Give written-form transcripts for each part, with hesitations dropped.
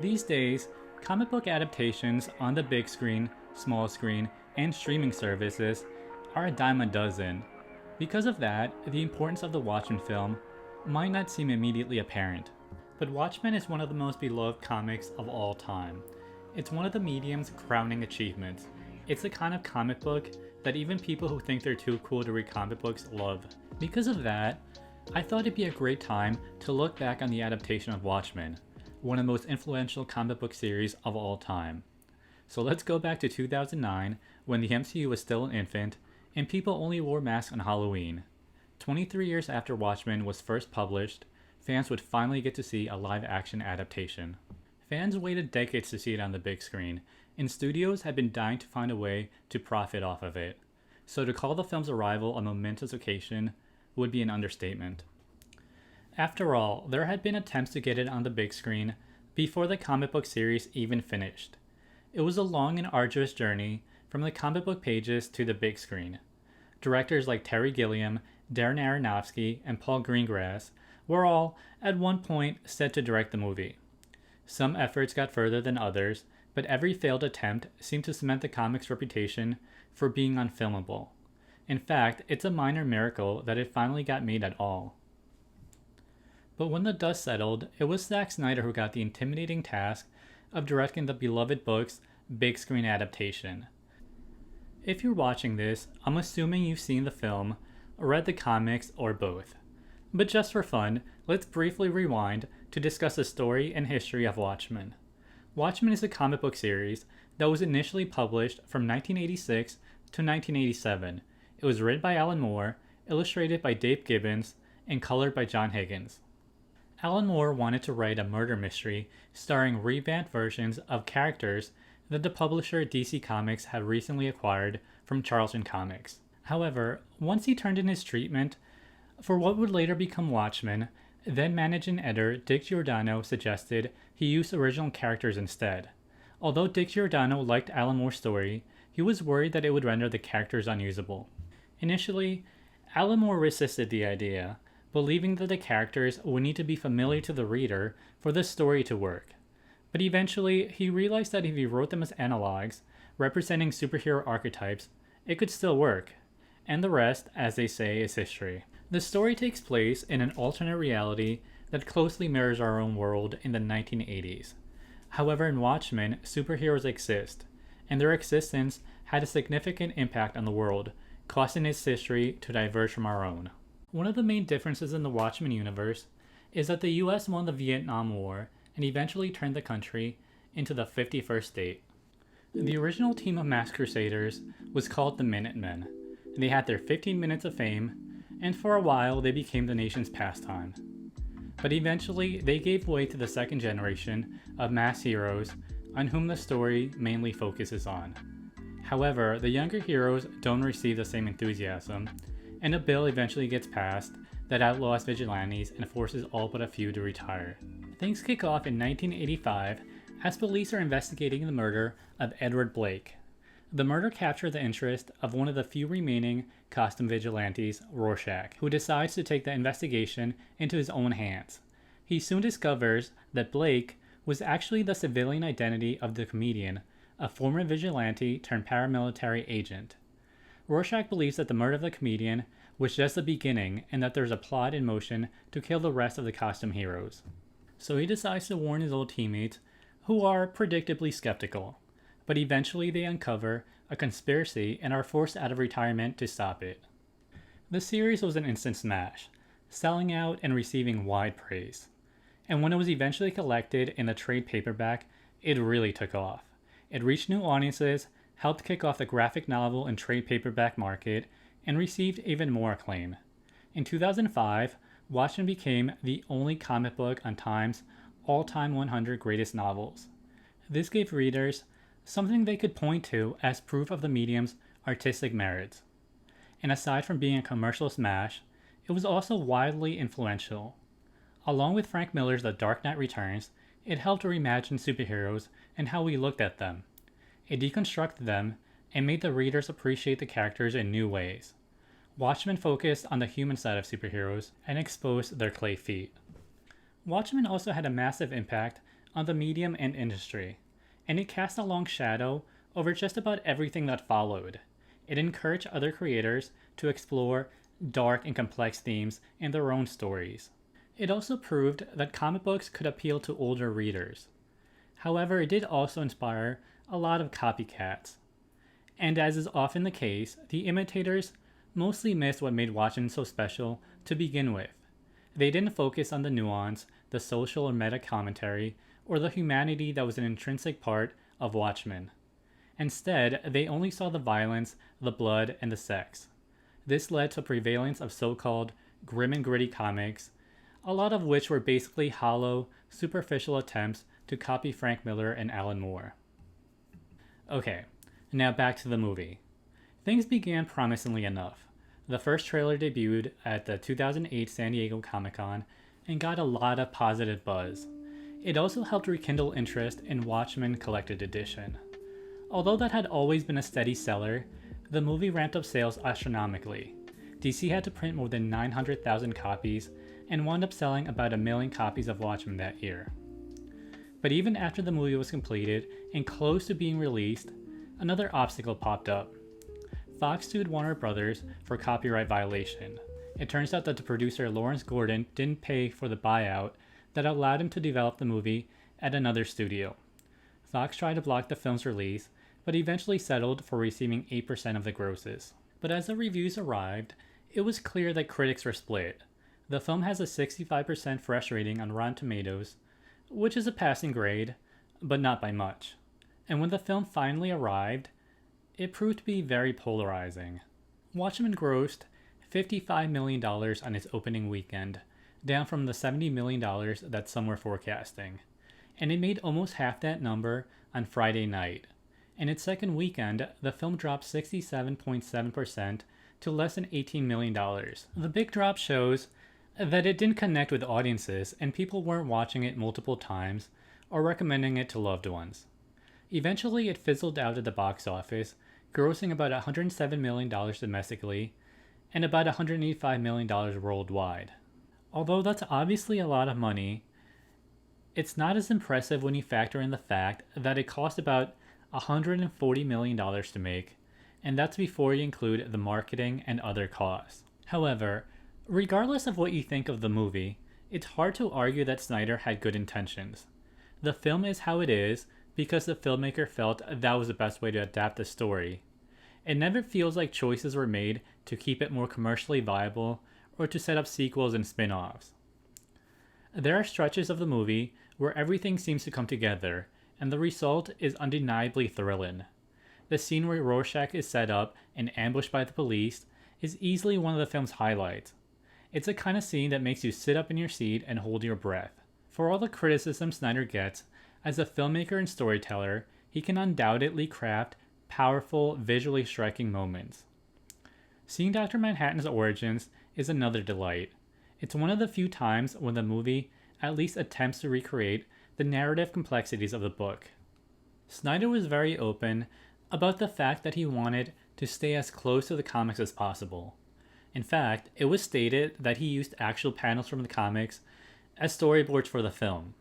These days, comic book adaptations on the big screen, small screen, and streaming services are a dime a dozen. Because of that, the importance of the Watchmen film might not seem immediately apparent. But Watchmen is one of the most beloved comics of all time. It's one of the medium's crowning achievements. It's the kind of comic book that even people who think they're too cool to read comic books love. Because of that, I thought it'd be a great time to look back on the adaptation of Watchmen, one of the most influential comic book series of all time. So let's go back to 2009, when the MCU was still an infant, and people only wore masks on Halloween. 23 years after Watchmen was first published, fans would finally get to see a live-action adaptation. Fans waited decades to see it on the big screen, and studios had been dying to find a way to profit off of it. So to call the film's arrival a momentous occasion would be an understatement. After all, there had been attempts to get it on the big screen before the comic book series even finished. It was a long and arduous journey from the comic book pages to the big screen. Directors like Terry Gilliam, Darren Aronofsky, and Paul Greengrass were all, at one point, set to direct the movie. Some efforts got further than others, but every failed attempt seemed to cement the comic's reputation for being unfilmable. In fact, it's a minor miracle that it finally got made at all. But when the dust settled, it was Zack Snyder who got the intimidating task of directing the beloved book's big screen adaptation. If you're watching this, I'm assuming you've seen the film, read the comics, or both. But just for fun, let's briefly rewind to discuss the story and history of Watchmen. Watchmen is a comic book series that was initially published from 1986 to 1987. It was written by Alan Moore, illustrated by Dave Gibbons, and colored by John Higgins. Alan Moore wanted to write a murder mystery starring revamped versions of characters that the publisher DC Comics had recently acquired from Charlton Comics. However, once he turned in his treatment for what would later become Watchmen, then managing editor Dick Giordano suggested he use original characters instead. Although Dick Giordano liked Alan Moore's story, he was worried that it would render the characters unusable. Initially, Alan Moore resisted the idea, believing that the characters would need to be familiar to the reader for the story to work. But eventually, he realized that if he wrote them as analogs, representing superhero archetypes, it could still work. And the rest, as they say, is history. The story takes place in an alternate reality that closely mirrors our own world in the 1980s. However, in Watchmen, superheroes exist, and their existence had a significant impact on the world, causing its history to diverge from our own. One of the main differences in the Watchmen universe is that the US won the Vietnam War and eventually turned the country into the 51st state. The original team of masked crusaders was called the Minutemen, and they had their 15 minutes of fame, and for a while they became the nation's pastime. But eventually they gave way to the second generation of masked heroes on whom the story mainly focuses on. However, the younger heroes don't receive the same enthusiasm, and a bill eventually gets passed that outlaws vigilantes and forces all but a few to retire. Things kick off in 1985 as police are investigating the murder of Edward Blake. The murder captured the interest of one of the few remaining costume vigilantes, Rorschach, who decides to take the investigation into his own hands. He soon discovers that Blake was actually the civilian identity of the comedian, a former vigilante turned paramilitary agent. Rorschach believes that the murder of the comedian was just the beginning and that there's a plot in motion to kill the rest of the costume heroes. So he decides to warn his old teammates, who are predictably skeptical. But eventually they uncover a conspiracy and are forced out of retirement to stop it. The series was an instant smash, selling out and receiving wide praise. And when it was eventually collected in a trade paperback, it really took off. It reached new audiences, helped kick off the graphic novel and trade paperback market, and received even more acclaim. In 2005, Watchmen became the only comic book on Time's all-time 100 greatest novels. This gave readers something they could point to as proof of the medium's artistic merits. And aside from being a commercial smash, it was also widely influential. Along with Frank Miller's The Dark Knight Returns, it helped reimagine superheroes and how we looked at them. It deconstructed them and made the readers appreciate the characters in new ways. Watchmen focused on the human side of superheroes and exposed their clay feet. Watchmen also had a massive impact on the medium and industry, and it cast a long shadow over just about everything that followed. It encouraged other creators to explore dark and complex themes in their own stories. It also proved that comic books could appeal to older readers. However, it did also inspire a lot of copycats. And as is often the case, the imitators mostly missed what made Watchmen so special to begin with. They didn't focus on the nuance, the social or meta commentary, or the humanity that was an intrinsic part of Watchmen. Instead, they only saw the violence, the blood, and the sex. This led to a prevalence of so-called grim and gritty comics, a lot of which were basically hollow, superficial attempts to copy Frank Miller and Alan Moore. Okay, now back to the movie. Things began promisingly enough. The first trailer debuted at the 2008 San Diego Comic-Con and got a lot of positive buzz. It also helped rekindle interest in Watchmen Collected Edition. Although that had always been a steady seller, the movie ramped up sales astronomically. DC had to print more than 900,000 copies and wound up selling about 1 million copies of Watchmen that year. But even after the movie was completed and close to being released, another obstacle popped up. Fox sued Warner Brothers for copyright violation. It turns out that the producer Lawrence Gordon didn't pay for the buyout that allowed him to develop the movie at another studio. Fox tried to block the film's release, but eventually settled for receiving 8% of the grosses. But as the reviews arrived, it was clear that critics were split. The film has a 65% fresh rating on Rotten Tomatoes, which is a passing grade, but not by much. And when the film finally arrived, it proved to be very polarizing. Watchmen grossed $55 million on its opening weekend, down from the $70 million that some were forecasting. And it made almost half that number on Friday night. In its second weekend, the film dropped 67.7% to less than $18 million. The big drop shows that it didn't connect with audiences and people weren't watching it multiple times or recommending it to loved ones. Eventually, it fizzled out at the box office, grossing about $107 million domestically and about $185 million worldwide. Although that's obviously a lot of money, it's not as impressive when you factor in the fact that it cost about $140 million to make, and that's before you include the marketing and other costs. However, regardless of what you think of the movie, it's hard to argue that Snyder had good intentions. The film is how it is because the filmmaker felt that was the best way to adapt the story. It never feels like choices were made to keep it more commercially viable or to set up sequels and spin-offs. There are stretches of the movie where everything seems to come together, and the result is undeniably thrilling. The scene where Rorschach is set up and ambushed by the police is easily one of the film's highlights. It's a kind of scene that makes you sit up in your seat and hold your breath. For all the criticism Snyder gets, as a filmmaker and storyteller, he can undoubtedly craft powerful, visually striking moments. Seeing Dr. Manhattan's origins is another delight. It's one of the few times when the movie at least attempts to recreate the narrative complexities of the book. Snyder was very open about the fact that he wanted to stay as close to the comics as possible. In fact, it was stated that he used actual panels from the comics as storyboards for the film.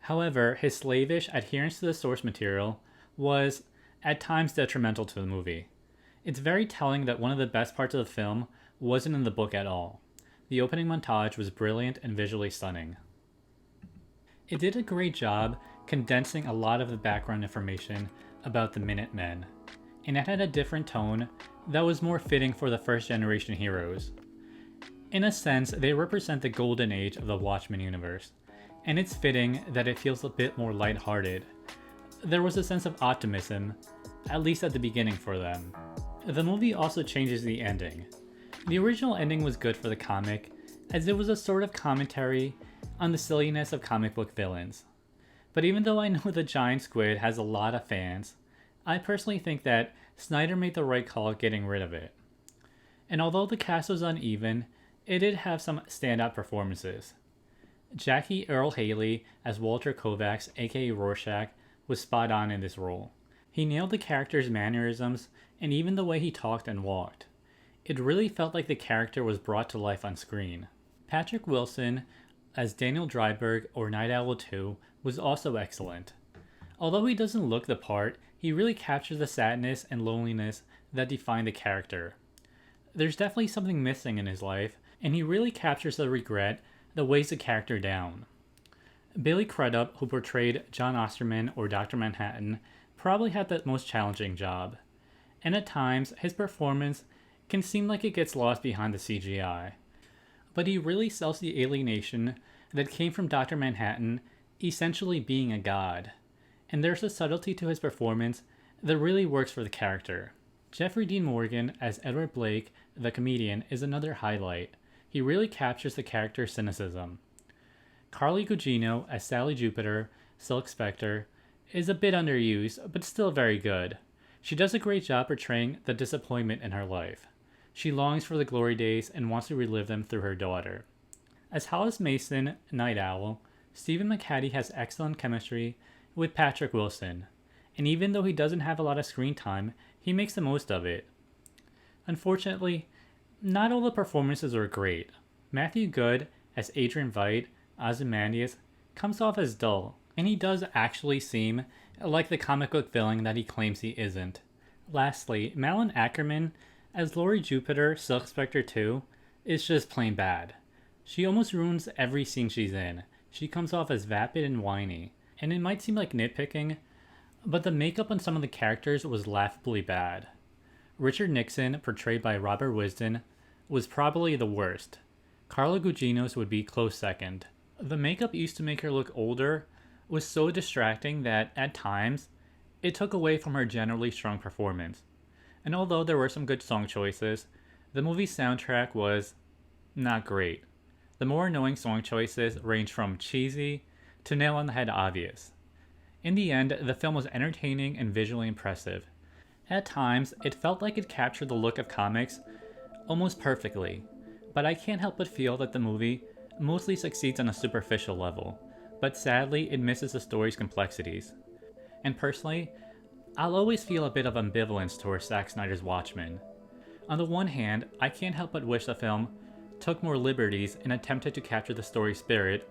However, his slavish adherence to the source material was, at times, detrimental to the movie. It's very telling that one of the best parts of the film wasn't in the book at all. The opening montage was brilliant and visually stunning. It did a great job condensing a lot of the background information about the Minutemen, and it had a different tone that was more fitting for the first generation heroes. In a sense, they represent the golden age of the Watchmen universe, and it's fitting that it feels a bit more lighthearted. There was a sense of optimism, at least at the beginning for them. The movie also changes the ending. The original ending was good for the comic, as it was a sort of commentary on the silliness of comic book villains. But even though I know the giant squid has a lot of fans, I personally think that Snyder made the right call getting rid of it. And although the cast was uneven, it did have some standout performances. Jackie Earle Haley as Walter Kovacs, aka Rorschach, was spot on in this role. He nailed the character's mannerisms and even the way he talked and walked. It really felt like the character was brought to life on screen. Patrick Wilson as Daniel Dryberg or Night Owl 2 was also excellent. Although he doesn't look the part, he really captures the sadness and loneliness that define the character. There's definitely something missing in his life, and he really captures the regret that weighs the character down. Billy Crudup, who portrayed John Osterman or Dr. Manhattan, probably had the most challenging job. And at times, his performance can seem like it gets lost behind the CGI. But he really sells the alienation that came from Dr. Manhattan essentially being a god. And there's a subtlety to his performance that really works for the character. Jeffrey Dean Morgan as Edward Blake, the comedian, is another highlight. He really captures the character's cynicism. Carly Gugino as Sally Jupiter, Silk Spectre, is a bit underused, but still very good. She does a great job portraying the disappointment in her life. She longs for the glory days and wants to relive them through her daughter. As Hollis Mason, Night Owl, Stephen McHattie has excellent chemistry with Patrick Wilson, and even though he doesn't have a lot of screen time, he makes the most of it. Unfortunately, not all the performances are great. Matthew Goode as Adrian Veidt, Ozymandias, comes off as dull, and he does actually seem like the comic book villain that he claims he isn't. Lastly, Malin Ackerman as Lori Jupiter, Silk Spectre 2, is just plain bad. She almost ruins every scene she's in. She comes off as vapid and whiny, and it might seem like nitpicking, but the makeup on some of the characters was laughably bad. Richard Nixon, portrayed by Robert Wisden, was probably the worst. Carla Gugino's would be close second. The makeup used to make her look older was so distracting that, at times, it took away from her generally strong performance. And although there were some good song choices, the movie's soundtrack was not great. The more annoying song choices range from cheesy to nail-on-the-head obvious. In the end, the film was entertaining and visually impressive. At times, it felt like it captured the look of comics almost perfectly, but I can't help but feel that the movie mostly succeeds on a superficial level, but sadly it misses the story's complexities. And personally, I'll always feel a bit of ambivalence towards Zack Snyder's Watchmen. On the one hand, I can't help but wish the film took more liberties and attempted to capture the story's spirit,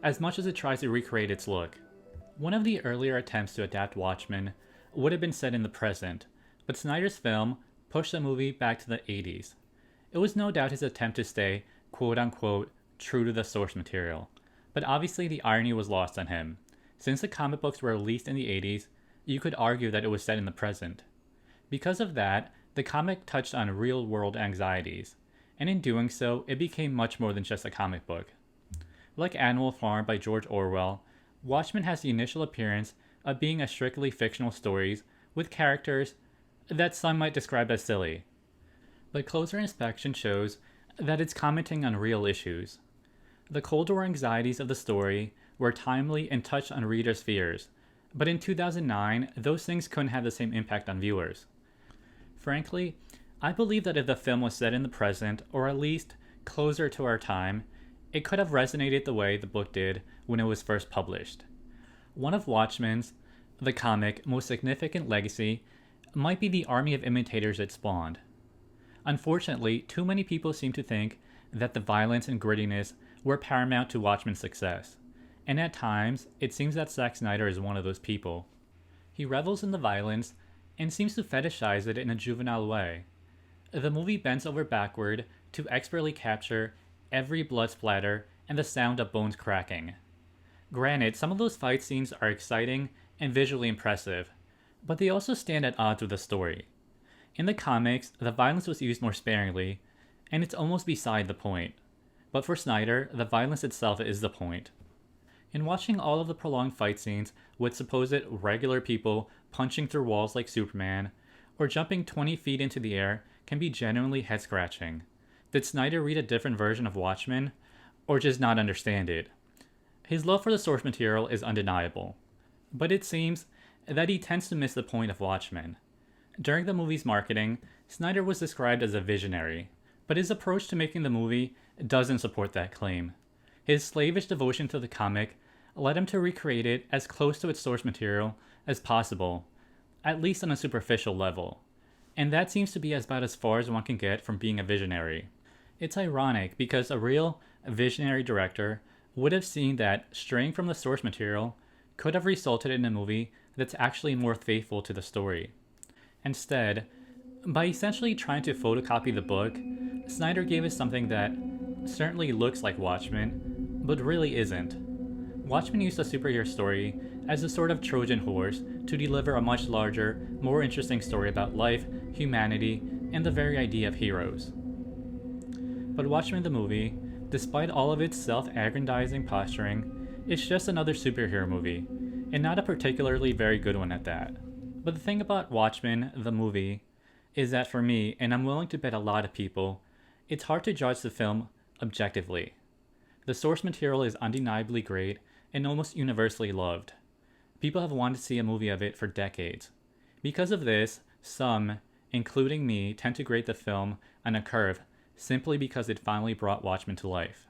as much as it tries to recreate its look. One of the earlier attempts to adapt Watchmen would have been set in the present, but Snyder's film pushed the movie back to the 80s. It was no doubt his attempt to stay, quote-unquote, true to the source material, but obviously the irony was lost on him. Since the comic books were released in the 80s, you could argue that it was set in the present. Because of that, the comic touched on real-world anxieties, and in doing so, it became much more than just a comic book. Like Animal Farm by George Orwell, Watchmen has the initial appearance of being a strictly fictional story with characters that some might describe as silly. But closer inspection shows that it's commenting on real issues. The Cold War anxieties of the story were timely and touched on readers' fears, but in 2009, those things couldn't have the same impact on viewers. Frankly, I believe that if the film was set in the present, or at least closer to our time, it could have resonated the way the book did when it was first published. One of Watchmen's, the comic, most significant legacy might be the army of imitators it spawned. Unfortunately, too many people seem to think that the violence and grittiness were paramount to Watchmen's success, and at times, it seems that Zack Snyder is one of those people. He revels in the violence and seems to fetishize it in a juvenile way. The movie bends over backward to expertly capture every blood splatter and the sound of bones cracking. Granted, some of those fight scenes are exciting and visually impressive, but they also stand at odds with the story. In the comics, the violence was used more sparingly, and it's almost beside the point. But for Snyder, the violence itself is the point. In watching all of the prolonged fight scenes with supposed regular people punching through walls like Superman, or jumping 20 feet into the air, can be genuinely head-scratching. Did Snyder read a different version of Watchmen, or just not understand it? His love for the source material is undeniable, but it seems that he tends to miss the point of Watchmen. During the movie's marketing, Snyder was described as a visionary, but his approach to making the movie doesn't support that claim. His slavish devotion to the comic led him to recreate it as close to its source material as possible, at least on a superficial level. And that seems to be about as far as one can get from being a visionary. It's ironic because a real visionary director would have seen that straying from the source material could have resulted in a movie that's actually more faithful to the story. Instead, by essentially trying to photocopy the book, Snyder gave us something that certainly looks like Watchmen, but really isn't. Watchmen used a superhero story as a sort of Trojan horse to deliver a much larger, more interesting story about life, humanity, and the very idea of heroes. But Watchmen the movie, despite all of its self-aggrandizing posturing, it's just another superhero movie, and not a particularly very good one at that. But the thing about Watchmen the movie is that for me, and I'm willing to bet a lot of people, it's hard to judge the film objectively. The source material is undeniably great and almost universally loved. People have wanted to see a movie of it for decades. Because of this, some, including me, tend to grade the film on a curve simply because it finally brought Watchmen to life.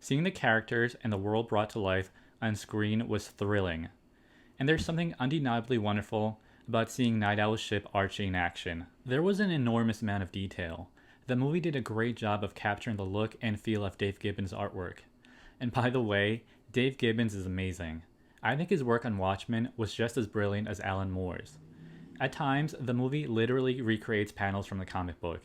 Seeing the characters and the world brought to life on screen was thrilling. And there's something undeniably wonderful about seeing Night Owl's ship Archie in action. There was an enormous amount of detail. The movie did a great job of capturing the look and feel of Dave Gibbons' artwork. And by the way, Dave Gibbons is amazing. I think his work on Watchmen was just as brilliant as Alan Moore's. At times, the movie literally recreates panels from the comic book,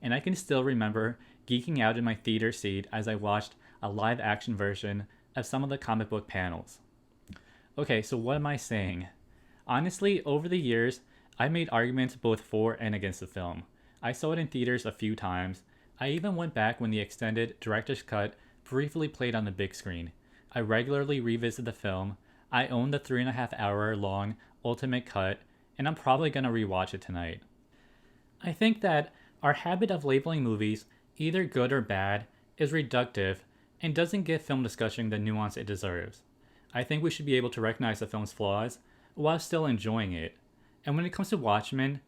and I can still remember geeking out in my theater seat as I watched a live-action version of some of the comic book panels. Okay, so what am I saying? Honestly, over the years, I made arguments both for and against the film. I saw it in theaters a few times. I even went back when the extended director's cut briefly played on the big screen. I regularly revisit the film. I own the 3.5-hour long Ultimate Cut, and I'm probably going to rewatch it tonight. I think that our habit of labeling movies either good or bad is reductive and doesn't give film discussion the nuance it deserves. I think we should be able to recognize the film's flaws while still enjoying it. And when it comes to Watchmen,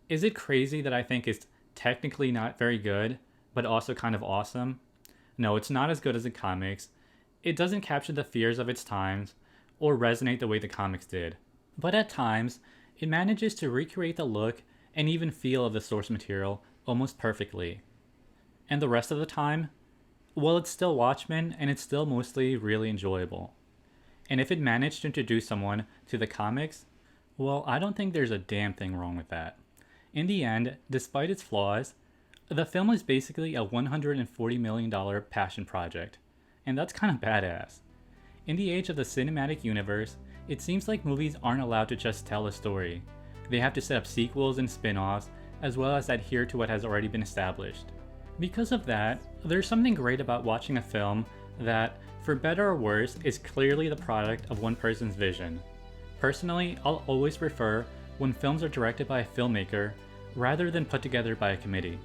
is it crazy that I think it's technically not very good, but also kind of awesome? No, it's not as good as the comics. It doesn't capture the fears of its times or resonate the way the comics did. But at times, it manages to recreate the look and even feel of the source material almost perfectly. And the rest of the time, well, it's still Watchmen and it's still mostly really enjoyable. And if it managed to introduce someone to the comics, well, I don't think there's a damn thing wrong with that. In the end, despite its flaws, the film is basically a $140 million passion project, and that's kind of badass. In the age of the cinematic universe, it seems like movies aren't allowed to just tell a story. They have to set up sequels and spin-offs, as well as adhere to what has already been established. Because of that, there's something great about watching a film that, for better or worse, is clearly the product of one person's vision. Personally, I'll always prefer when films are directed by a filmmaker rather than put together by a committee.